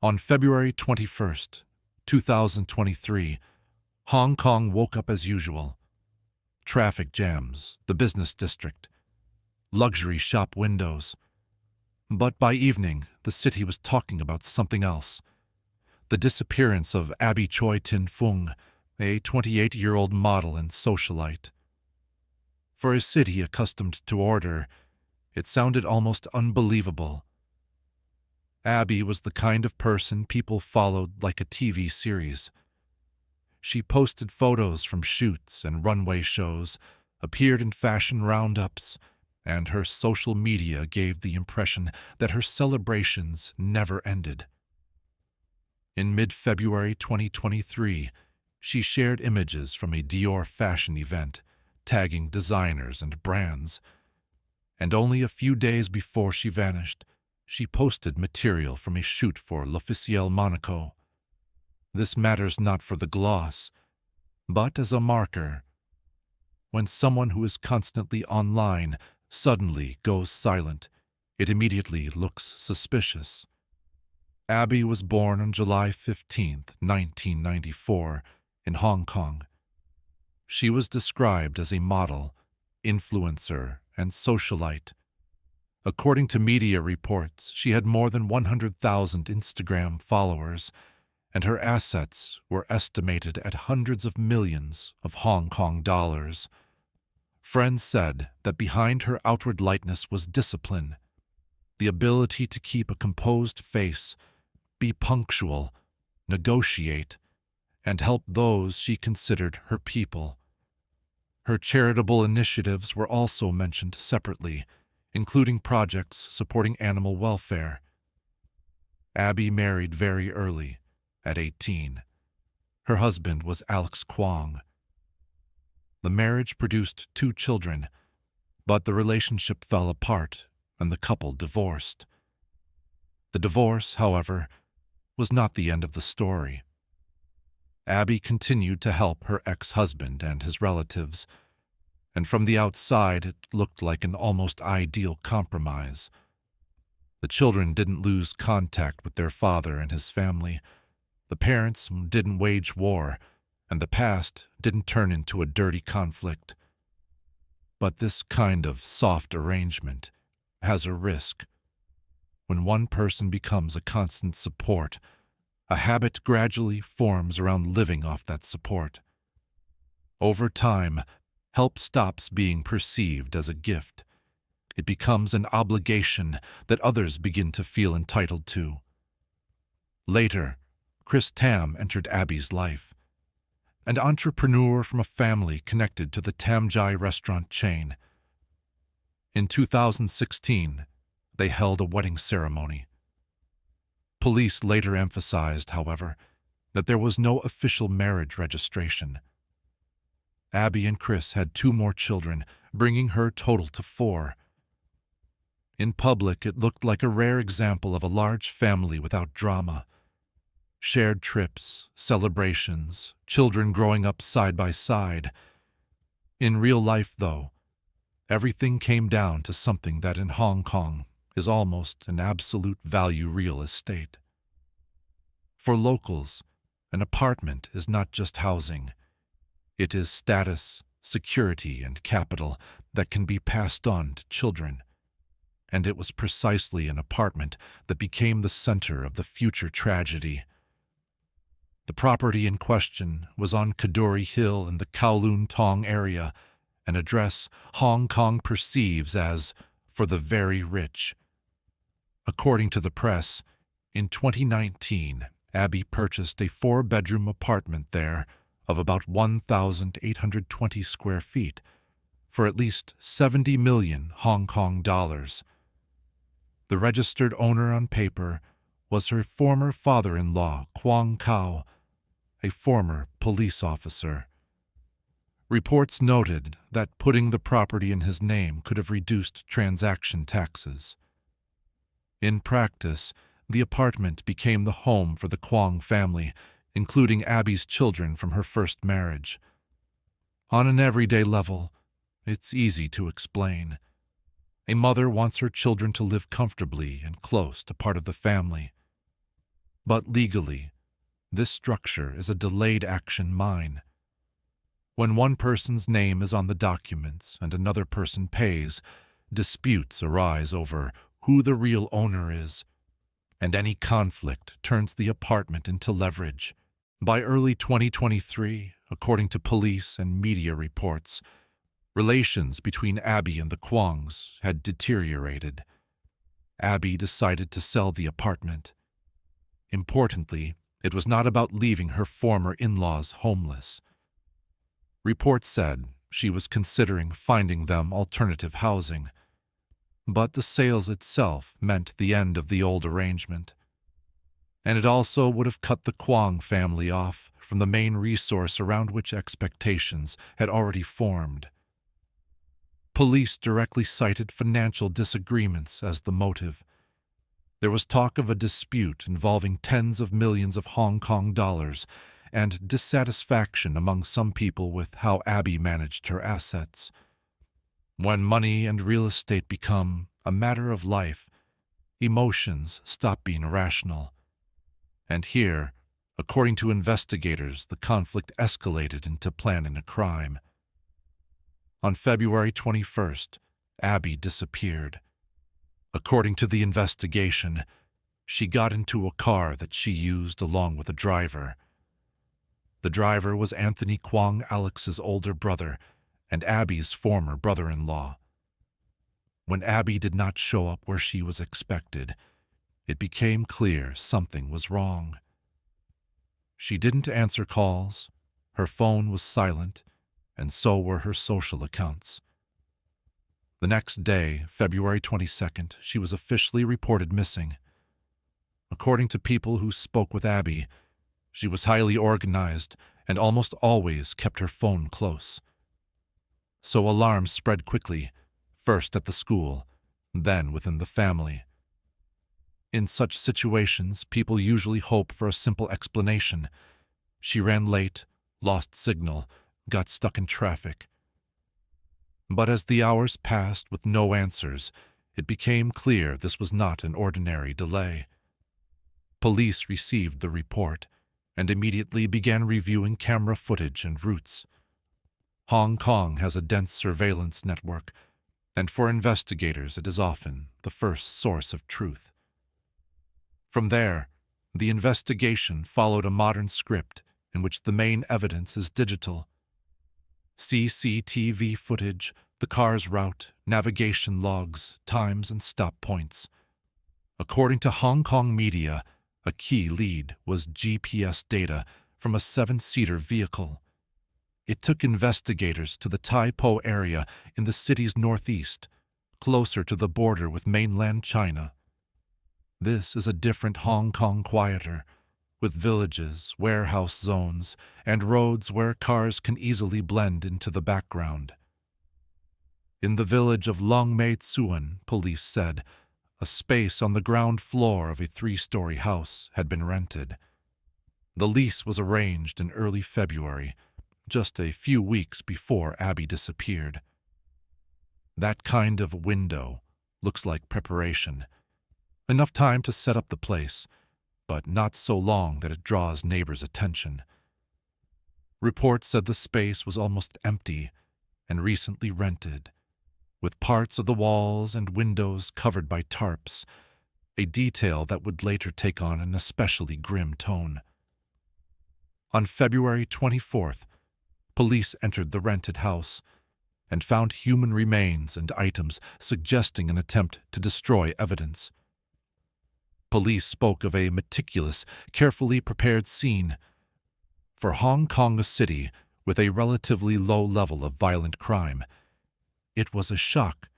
On February 21st, 2023, Hong Kong woke up as usual. Traffic jams, the business district, luxury shop windows. But by evening, the city was talking about something else. The disappearance of Abby Choi Tin-Fung, a 28-year-old model and socialite. For a city accustomed to order, it sounded almost unbelievable. Abby was the kind of person people followed like a TV series. She posted photos from shoots and runway shows, appeared in fashion roundups, and her social media gave the impression that her celebrations never ended. In mid-February 2023, she shared images from a Dior fashion event, tagging designers and brands. And only a few days before she vanished, she posted material from a shoot for L'Officiel Monaco. This matters not for the gloss, but as a marker. When someone who is constantly online suddenly goes silent, it immediately looks suspicious. Abby was born on July 15, 1994, in Hong Kong. She was described as a model, influencer, and socialite. According to media reports, she had more than 100,000 Instagram followers, and her assets were estimated at hundreds of millions of Hong Kong dollars. Friends said that behind her outward lightness was discipline, the ability to keep a composed face, be punctual, negotiate, and help those she considered her people. Her charitable initiatives were also mentioned separately, including projects supporting animal welfare. Abby married very early, at 18. Her husband was Alex Kwong. The marriage produced 2 children, but the relationship fell apart and the couple divorced. The divorce, however, was not the end of the story. Abby continued to help her ex-husband and his relatives, and from the outside it looked like an almost ideal compromise. The children didn't lose contact with their father and his family. The parents didn't wage war, and the past didn't turn into a dirty conflict. But this kind of soft arrangement has a risk. When one person becomes a constant support, a habit gradually forms around living off that support. Over time, help stops being perceived as a gift. It becomes an obligation that others begin to feel entitled to. Later, Chris Tam entered Abby's life, an entrepreneur from a family connected to the Tamjai restaurant chain. In 2016, they held a wedding ceremony. Police later emphasized, however, that there was no official marriage registration. Abby and Chris had 2 more children, bringing her total to 4. In public, it looked like a rare example of a large family without drama. Shared trips, celebrations, children growing up side by side. In real life, though, everything came down to something that in Hong Kong is almost an absolute value real estate. For locals, an apartment is not just housing. It is status, security, and capital that can be passed on to children. And it was precisely an apartment that became the center of the future tragedy. The property in question was on Kadoorie Hill in the Kowloon Tong area, an address Hong Kong perceives as for the very rich. According to the press, in 2019, Abby purchased a 4-bedroom apartment there of about 1,820 square feet for at least 70 million Hong Kong dollars. The registered owner on paper was her former father-in-law, Kwong Kao, a former police officer. Reports noted that putting the property in his name could have reduced transaction taxes. In practice, the apartment became the home for the Kwong family, including Abby's children from her first marriage. On an everyday level, it's easy to explain. A mother wants her children to live comfortably and close to part of the family. But legally, this structure is a delayed action mine. When one person's name is on the documents and another person pays, disputes arise over who the real owner is, and any conflict turns the apartment into leverage. By early 2023, according to police and media reports, relations between Abby and the Kwongs had deteriorated. Abby decided to sell the apartment. Importantly, it was not about leaving her former in-laws homeless. Reports said she was considering finding them alternative housing, but the sales itself meant the end of the old arrangement. And it also would have cut the Kwong family off from the main resource around which expectations had already formed. Police directly cited financial disagreements as the motive. There was talk of a dispute involving tens of millions of Hong Kong dollars and dissatisfaction among some people with how Abby managed her assets. When money and real estate become a matter of life, emotions stop being rational. And here, according to investigators, the conflict escalated into planning a crime. On February 21st, Abby disappeared. According to the investigation, she got into a car that she used along with a driver. The driver was Anthony Kwong Alex's older brother and Abby's former brother-in-law. When Abby did not show up where she was expected, it became clear something was wrong. She didn't answer calls, her phone was silent, and so were her social accounts. The next day, February 22nd, she was officially reported missing. According to people who spoke with Abby, she was highly organized and almost always kept her phone close. So alarms spread quickly, first at the school, then within the family. In such situations, people usually hope for a simple explanation. She ran late, lost signal, got stuck in traffic. But as the hours passed with no answers, it became clear this was not an ordinary delay. Police received the report and immediately began reviewing camera footage and routes. Hong Kong has a dense surveillance network, and for investigators it is often the first source of truth. From there, the investigation followed a modern script in which the main evidence is digital. CCTV footage, the car's route, navigation logs, times, and stop points. According to Hong Kong media, a key lead was GPS data from a 7-seater vehicle. It took investigators to the Tai Po area in the city's northeast, closer to the border with mainland China. This is a different Hong Kong quieter, with villages, warehouse zones, and roads where cars can easily blend into the background. In the village of Long Mei Tsuen, police said, a space on the ground floor of a 3-story house had been rented. The lease was arranged in early February, just a few weeks before Abby disappeared. That kind of window looks like preparation. Enough time to set up the place, but not so long that it draws neighbors' attention. Reports said the space was almost empty and recently rented, with parts of the walls and windows covered by tarps, a detail that would later take on an especially grim tone. On February 24th, police entered the rented house and found human remains and items suggesting an attempt to destroy evidence. Police spoke of a meticulous, carefully prepared scene. For Hong Kong, a city with a relatively low level of violent crime, it was a shock.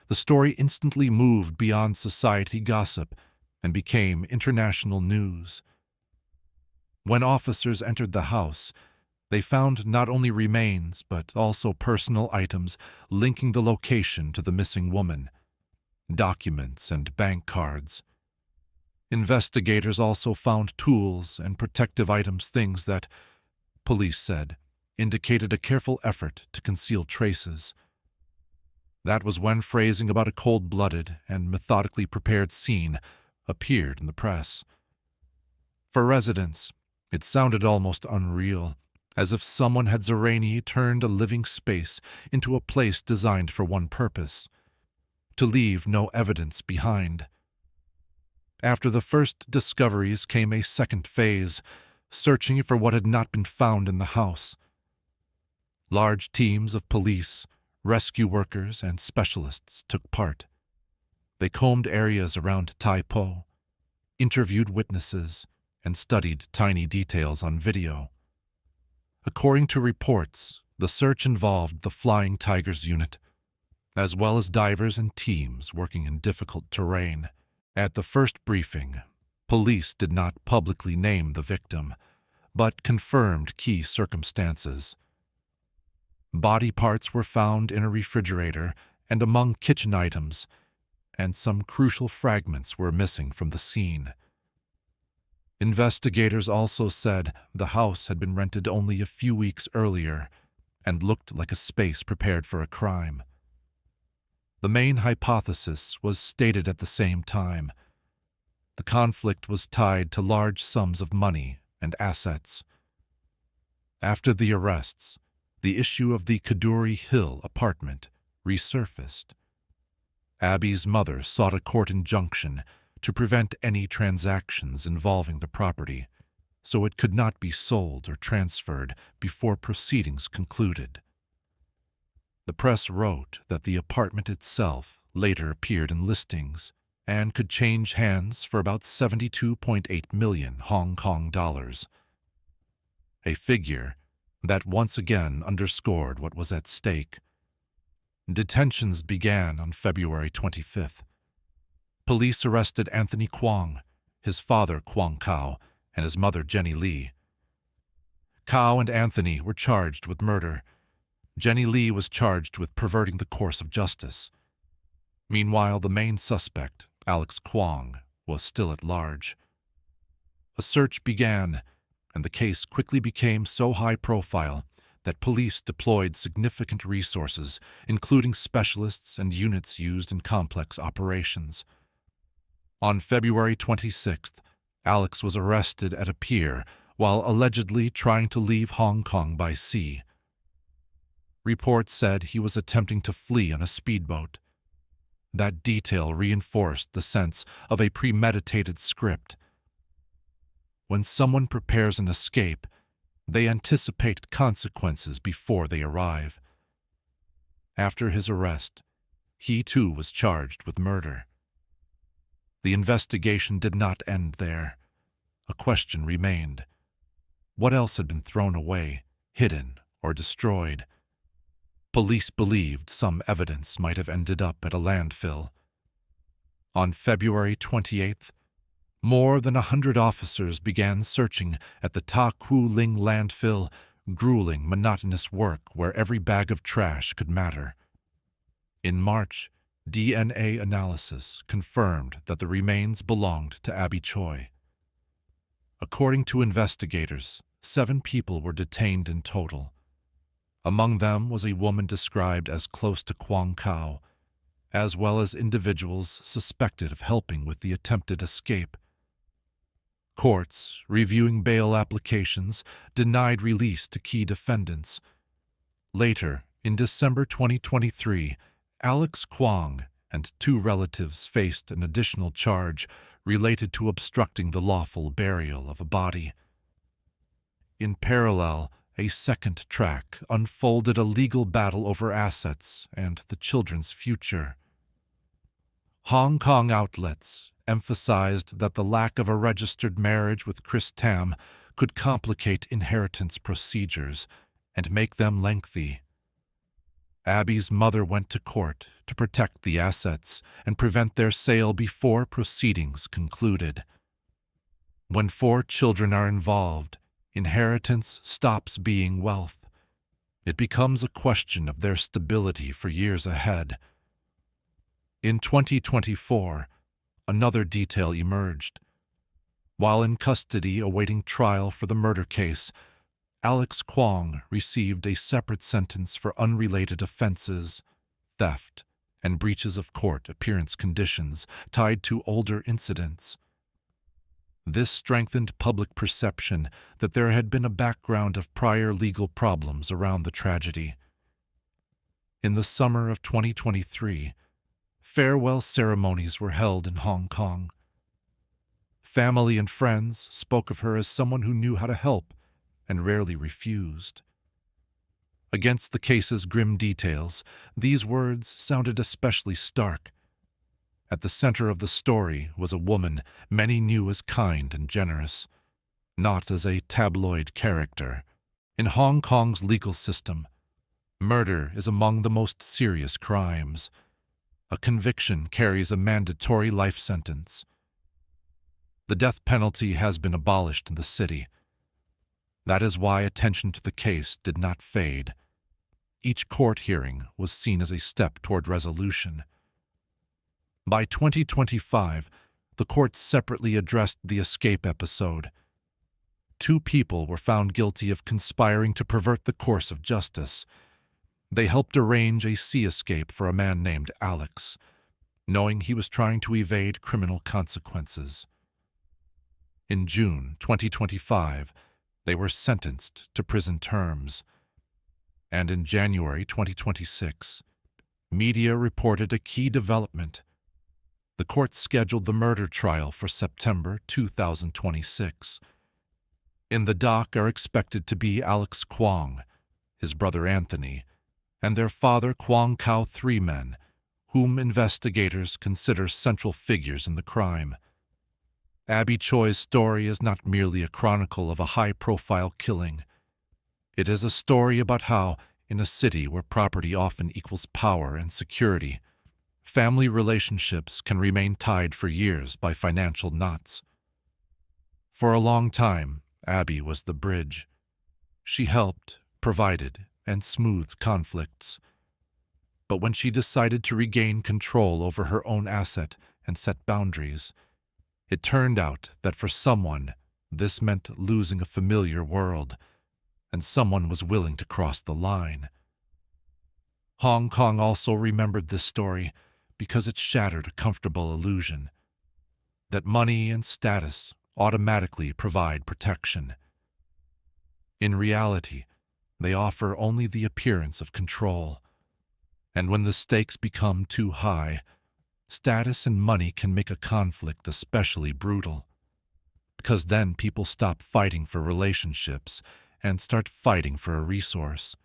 The story instantly moved beyond society gossip and became international news. When officers entered the house, they found not only remains but also personal items linking the location to the missing woman, documents and bank cards. Investigators also found tools and protective items, things that, police said, indicated a careful effort to conceal traces. That was when phrasing about a cold-blooded and methodically prepared scene appeared in the press. For residents, it sounded almost unreal, as if someone had Zerani turned a living space into a place designed for one purpose: to leave no evidence behind. After the first discoveries came a second phase, searching for what had not been found in the house. Large teams of police, rescue workers, and specialists took part. They combed areas around Tai Po, interviewed witnesses, and studied tiny details on video. According to reports, the search involved the Flying Tigers unit, as well as divers and teams working in difficult terrain. At the first briefing, police did not publicly name the victim, but confirmed key circumstances. Body parts were found in a refrigerator and among kitchen items, and some crucial fragments were missing from the scene. Investigators also said the house had been rented only a few weeks earlier and looked like a space prepared for a crime. The main hypothesis was stated at the same time. The conflict was tied to large sums of money and assets. After the arrests, the issue of the Kaduri Hill apartment resurfaced. Abby's mother sought a court injunction to prevent any transactions involving the property, so it could not be sold or transferred before proceedings concluded. The press wrote that the apartment itself later appeared in listings and could change hands for about 72.8 million Hong Kong dollars, a figure that once again underscored what was at stake. Detentions began on February 25th. Police arrested Anthony Kwong, his father Kwong Kao, and his mother Jenny Lee. Kao and Anthony were charged with murder. Jenny Lee was charged with perverting the course of justice. Meanwhile, the main suspect, Alex Kwong, was still at large. A search began, and the case quickly became so high-profile that police deployed significant resources, including specialists and units used in complex operations. On February 26th, Alex was arrested at a pier while allegedly trying to leave Hong Kong by sea. Reports said he was attempting to flee on a speedboat. That detail reinforced the sense of a premeditated script. When someone prepares an escape, they anticipate consequences before they arrive. After his arrest, he too was charged with murder. The investigation did not end there. A question remained. What else had been thrown away, hidden, or destroyed? Police believed some evidence might have ended up at a landfill. On February 28th, more than 100 officers began searching at the Ta Kwu Ling landfill, grueling, monotonous work where every bag of trash could matter. In March, DNA analysis confirmed that the remains belonged to Abby Choi. According to investigators, 7 people were detained in total. Among them was a woman described as close to Kwong Kao, as well as individuals suspected of helping with the attempted escape. Courts, reviewing bail applications, denied release to key defendants. Later, in December 2023, Alex Kwong and 2 relatives faced an additional charge related to obstructing the lawful burial of a body. In parallel, a second track unfolded a legal battle over assets and the children's future. Hong Kong outlets emphasized that the lack of a registered marriage with Chris Tam could complicate inheritance procedures and make them lengthy. Abby's mother went to court to protect the assets and prevent their sale before proceedings concluded. When 4 children are involved, inheritance stops being wealth. It becomes a question of their stability for years ahead. In 2024, another detail emerged. While in custody awaiting trial for the murder case, Alex Kwong received a separate sentence for unrelated offenses, theft, and breaches of court appearance conditions tied to older incidents. This strengthened public perception that there had been a background of prior legal problems around the tragedy. In the summer of 2023, farewell ceremonies were held in Hong Kong. Family and friends spoke of her as someone who knew how to help and rarely refused. Against the case's grim details, these words sounded especially stark. At the center of the story was a woman many knew as kind and generous, not as a tabloid character. In Hong Kong's legal system, murder is among the most serious crimes. A conviction carries a mandatory life sentence. The death penalty has been abolished in the city. That is why attention to the case did not fade. Each court hearing was seen as a step toward resolution. By 2025, the court separately addressed the escape episode. 2 people were found guilty of conspiring to pervert the course of justice. They helped arrange a sea escape for a man named Alex, knowing he was trying to evade criminal consequences. In June 2025, they were sentenced to prison terms. And in January 2026, media reported a key development. The court scheduled the murder trial for September 2026. In the dock are expected to be Alex Kwong, his brother Anthony, and their father Kwong Kao, 3 men, whom investigators consider central figures in the crime. Abby Choi's story is not merely a chronicle of a high-profile killing. It is a story about how, in a city where property often equals power and security, family relationships can remain tied for years by financial knots. For a long time, Abby was the bridge. She helped, provided, and smoothed conflicts. But when she decided to regain control over her own asset and set boundaries, it turned out that for someone, this meant losing a familiar world, and someone was willing to cross the line. Hong Kong also remembered this story because it shattered a comfortable illusion that money and status automatically provide protection. In reality, they offer only the appearance of control. And when the stakes become too high, status and money can make a conflict especially brutal. Because then people stop fighting for relationships and start fighting for a resource.